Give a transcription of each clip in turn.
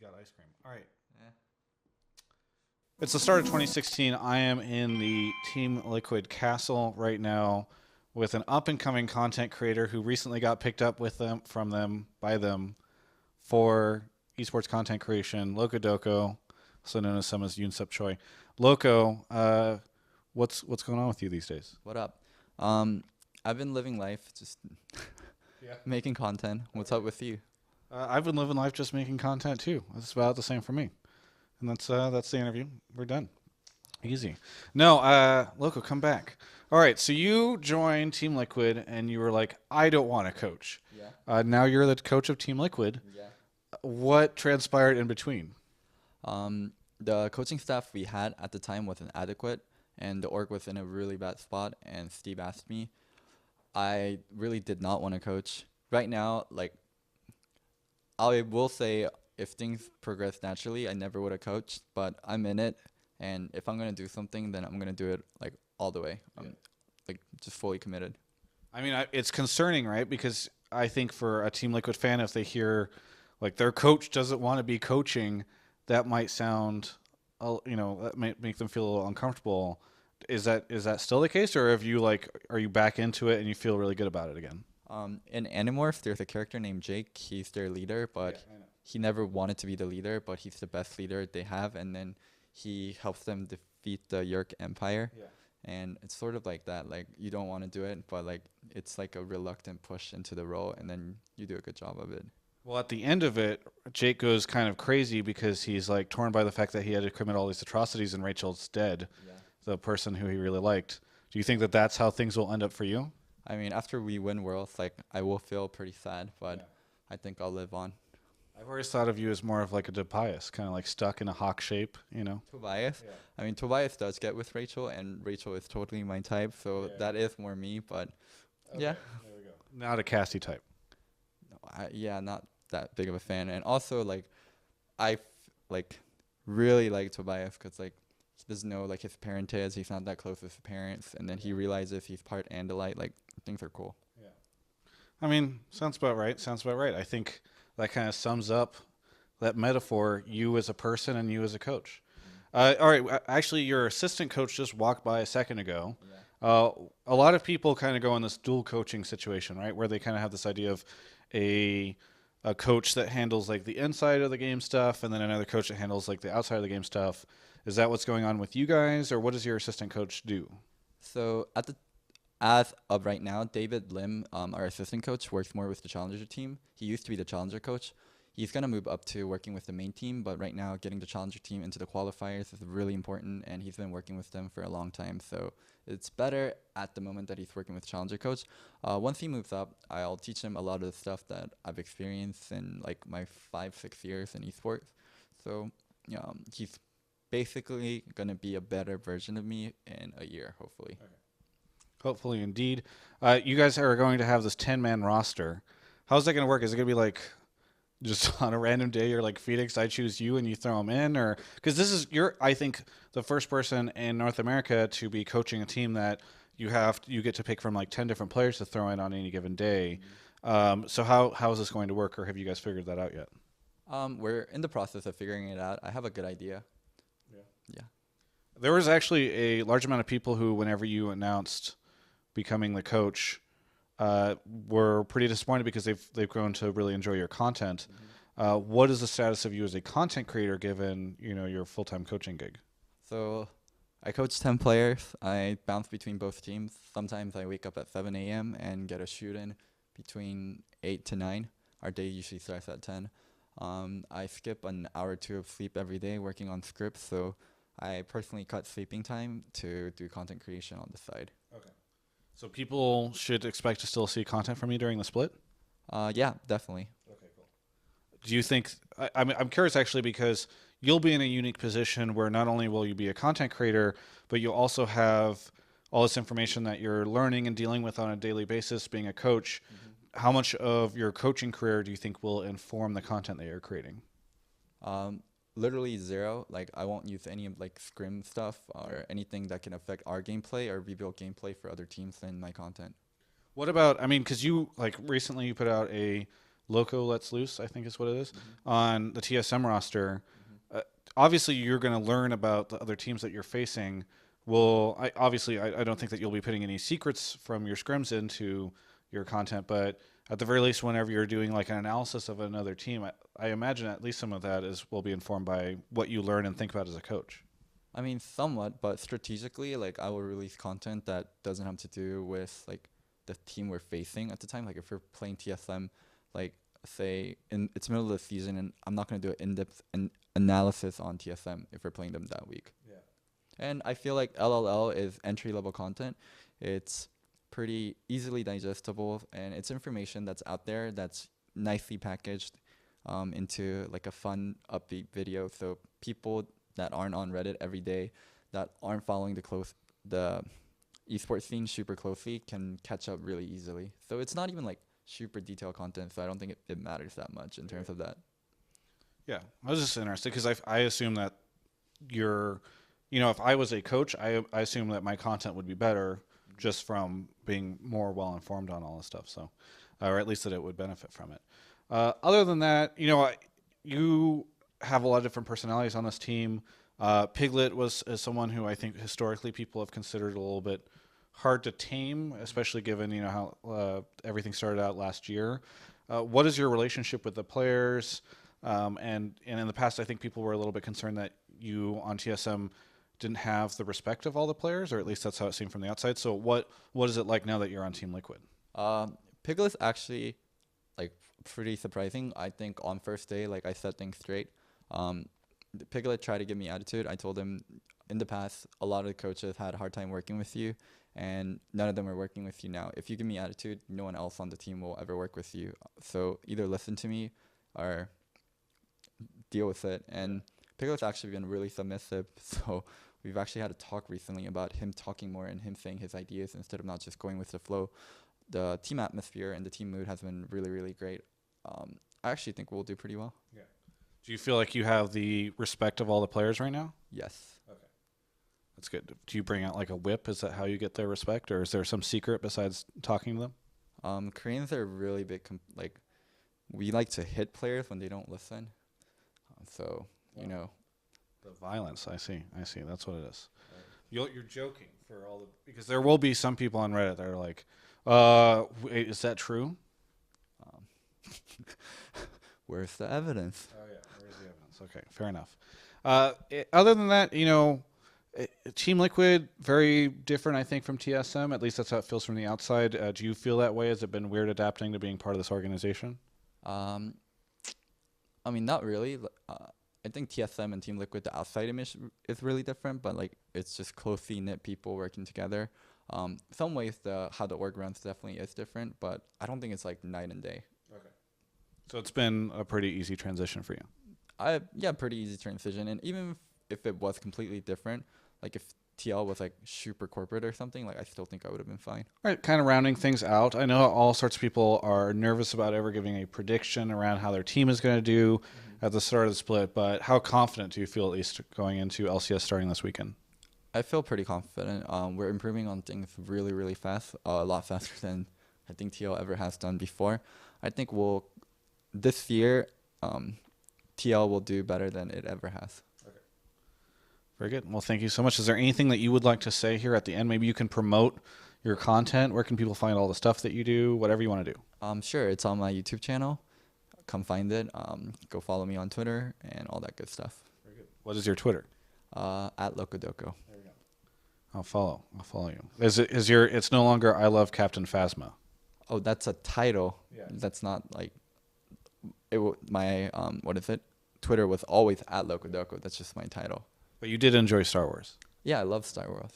got ice cream. All right. Yeah. It's the start of 2016. I am in the Team Liquid castle right now with an up-and-coming content creator who recently got picked up by them for esports content creation, Locodoco, also known as some as Yunsep Choi. Loco, what's going on with you these days? What up? Um, I've been living life, just Yeah. making content. What's up with you? I've been living life just making content too. It's about the same for me. And that's the interview. We're done. Easy. No, Loco, come back. All right, so you joined Team Liquid and you were like, I don't want to coach. Yeah. Now you're the coach of Team Liquid. Yeah. What transpired in between? The coaching staff we had at the time wasn't adequate, and the org was in a really bad spot. And Steve asked me. I really did not want to coach. Right now, like, I will say if things progress naturally, I never would have coached, but I'm in it. And if I'm going to do something, then I'm going to do it like all the way. I'm like just fully committed. I mean, it's concerning, right? Because I think for a Team Liquid fan, if they hear like their coach doesn't want to be coaching, that might sound, that might make them feel a little uncomfortable. Is that still the case, or are you back into it and you feel really good about it again? In Animorphs, there's a character named Jake. He's their leader, but Yeah, I know. he never wanted to be the leader, but he's the best leader they have. And then he helps them defeat the Yerk Empire. Yeah. And it's sort of like that. Like, you don't want to do it, but like it's like a reluctant push into the role, and then you do a good job of it. Well, at the end of it, Jake goes kind of crazy because he's like torn by the fact that he had to commit all these atrocities and Rachel's dead, Yeah. the person who he really liked. Do you think that that's how things will end up for you? I mean, after we win Worlds, like, I will feel pretty sad, but Yeah. I think I'll live on. I've always thought of you as more of like a Tobias, kind of like stuck in a hawk shape, you know? Tobias? Yeah. I mean, Tobias does get with Rachel, and Rachel is totally my type, so Yeah. that is more me, but yeah. There we go. Not a Cassie type. Yeah, not that big of a fan. And also, like, like, really like Tobias because, like, he doesn't know, like, his parentage. He's not that close with his parents. And then he realizes he's part Andalite. Like, things are cool. Yeah. I mean, sounds about right. I think that kind of sums up that metaphor, you as a person and you as a coach. All right. Actually, your assistant coach just walked by a second ago. A lot of people kind of go in this dual coaching situation, right, where they kind of have this idea of a coach that handles like the inside of the game stuff, and then another coach that handles like the outside of the game stuff. Is that what's going on with you guys, or what does your assistant coach do? So, as of right now, David Lim, our assistant coach, works more with the Challenger team. He used to be the Challenger coach. He's going to move up to working with the main team, but right now getting the Challenger team into the qualifiers is really important, and he's been working with them for a long time. So it's better at the moment that he's working with Challenger coach. Once he moves up, I'll teach him a lot of the stuff that I've experienced in like my 5-6 years in esports. So he's basically going to be a better version of me in a year, hopefully. Okay. Hopefully, indeed. You guys are going to have this 10-man roster. How's that going to work? Is it going to be like just on a random day you're like, Phoenix, I choose you and you throw them in? Or because you're, I think, the first person in North America to be coaching a team that you get to pick from like 10 different players to throw in on any given day. So how is this going to work, or have you guys figured that out yet? We're in the process of figuring it out. I have a good idea. Yeah. There was actually a large amount of people who, whenever you announced becoming the coach, were pretty disappointed because they've grown to really enjoy your content. What is the status of you as a content creator given your full-time coaching gig? So I coach 10 players. I bounce between both teams. Sometimes I wake up at 7 a.m. and get a shoot in between 8 to 9. Our day usually starts at 10. I skip an hour or two of sleep every day working on scripts, so I personally cut sleeping time to do content creation on the side. Okay. So people should expect to still see content from you during the split? Yeah, definitely. Okay, cool. Do you think, I'm curious actually, because you'll be in a unique position where not only will you be a content creator, but you'll also have all this information that you're learning and dealing with on a daily basis being a coach. How much of your coaching career do you think will inform the content that you're creating? Literally zero. Like, I won't use any of like scrim stuff or anything that can affect our gameplay or rebuild gameplay for other teams in my content. What about, I mean, because you like recently you put out a Loco Let's Loose, I think is what it is, on the TSM roster. Uh, Obviously, you're going to learn about the other teams that you're facing. Well, I don't think that you'll be putting any secrets from your scrims into your content, but at the very least, whenever you're doing like an analysis of another team, I imagine at least some of that will be informed by what you learn and think about as a coach. I mean, somewhat, but strategically, like I will release content that doesn't have to do with like the team we're facing at the time. Like if we're playing TSM, like say in it's middle of the season, and I'm not gonna do an in-depth analysis on TSM if we're playing them that week. Yeah. And I feel like LLL is entry level content. It's pretty easily digestible, and it's information that's out there that's nicely packaged into like a fun, upbeat video. So people that aren't on Reddit every day, that aren't following the esports scene super closely, can catch up really easily. So it's not even like super detailed content. So I don't think it matters that much in terms of that. Yeah, I was just interested because I assume that if I was a coach, I assume that my content would be better just from being more well informed on all this stuff. So, or at least that it would benefit from it. Other than that, you have a lot of different personalities on this team. Piglet is someone who I think historically people have considered a little bit hard to tame, especially given how everything started out last year. What is your relationship with the players? And in the past, I think people were a little bit concerned that you on TSM didn't have the respect of all the players, or at least that's how it seemed from the outside. So what is it like now that you're on Team Liquid? Piglet's actually like pretty surprising. I think on first day, like I set things straight. Piglet tried to give me attitude. I told him in the past, a lot of the coaches had a hard time working with you, and none of them are working with you now. If you give me attitude, no one else on the team will ever work with you. So either listen to me or deal with it. And Piglet's actually been really submissive. So we've actually had a talk recently about him talking more and him saying his ideas instead of not just going with the flow. The team atmosphere and the team mood has been really, really great. I actually think we'll do pretty well. Yeah. Do you feel like you have the respect of all the players right now? Yes. Okay. That's good. Do you bring out like a whip? Is that how you get their respect, or is there some secret besides talking to them? Koreans are really big. We like to hit players when they don't listen. So, The violence. I see. That's what it is. Right. You're joking because there will be some people on Reddit that are like, wait, is that true? Where's the evidence? Oh yeah, where's the evidence? Okay, fair enough. Other than that, Team Liquid very different, I think, from TSM. At least that's how it feels from the outside. Do you feel that way? Has it been weird adapting to being part of this organization? I mean, not really. I think TSM and Team Liquid, the outside image is really different, but like it's just closely knit people working together. Some ways how the org runs definitely is different, but I don't think it's like night and day. Okay. So it's been a pretty easy transition for you. Yeah, pretty easy transition. And even if it was completely different, like if TL was like super corporate or something, like I still think I would have been fine. All right, kind of rounding things out. I know all sorts of people are nervous about ever giving a prediction around how their team is going to do at the start of the split, but how confident do you feel at least going into LCS starting this weekend? I feel pretty confident. We're improving on things really, really fast, a lot faster than I think TL ever has done before. I think this year, TL will do better than it ever has. Okay. Very good. Well, thank you so much. Is there anything that you would like to say here at the end? Maybe you can promote your content. Where can people find all the stuff that you do? Whatever you want to do. Sure. It's on my YouTube channel. Come find it. Go follow me on Twitter and all that good stuff. Very good. What is your Twitter? At Locodoco. There we go. I'll follow you. It's no longer I love Captain Phasma. Oh, that's a title. Yeah. That's not like my what is it? Twitter was always at Locodoco. That's just my title. But you did enjoy Star Wars. Yeah, I love Star Wars.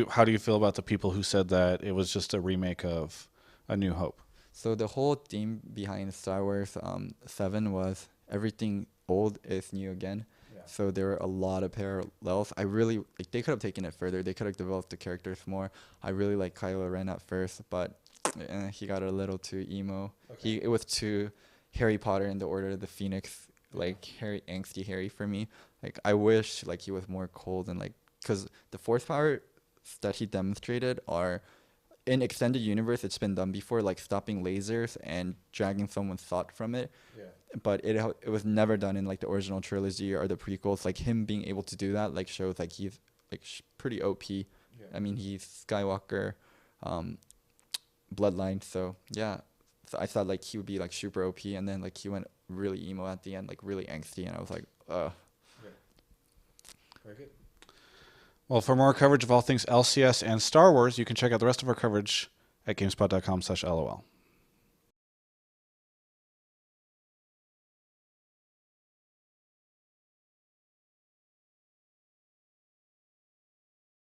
How do you feel about the people who said that it was just a remake of A New Hope? So the whole theme behind Star Wars 7 was everything old is new again. Yeah. So there were a lot of parallels. I really they could have taken it further. They could have developed the characters more. I really like Kylo Ren at first, but he got a little too emo. Okay. It was too Harry Potter and the Order of the Phoenix, like angsty Harry for me. Like I wish like he was more cold and like because the force power that he demonstrated are in extended universe, it's been done before, like stopping lasers and dragging someone's thought from it. Yeah. But it was never done in like the original trilogy or the prequels. Like him being able to do that, like shows like he's like pretty OP. Yeah. I mean, he's Skywalker, bloodline. So yeah, so I thought like he would be like super OP, and then like he went really emo at the end, like really angsty, and I was like, Yeah. Very good. Well, for more coverage of all things LCS and Star Wars, you can check out the rest of our coverage at gamespot.com/LOL.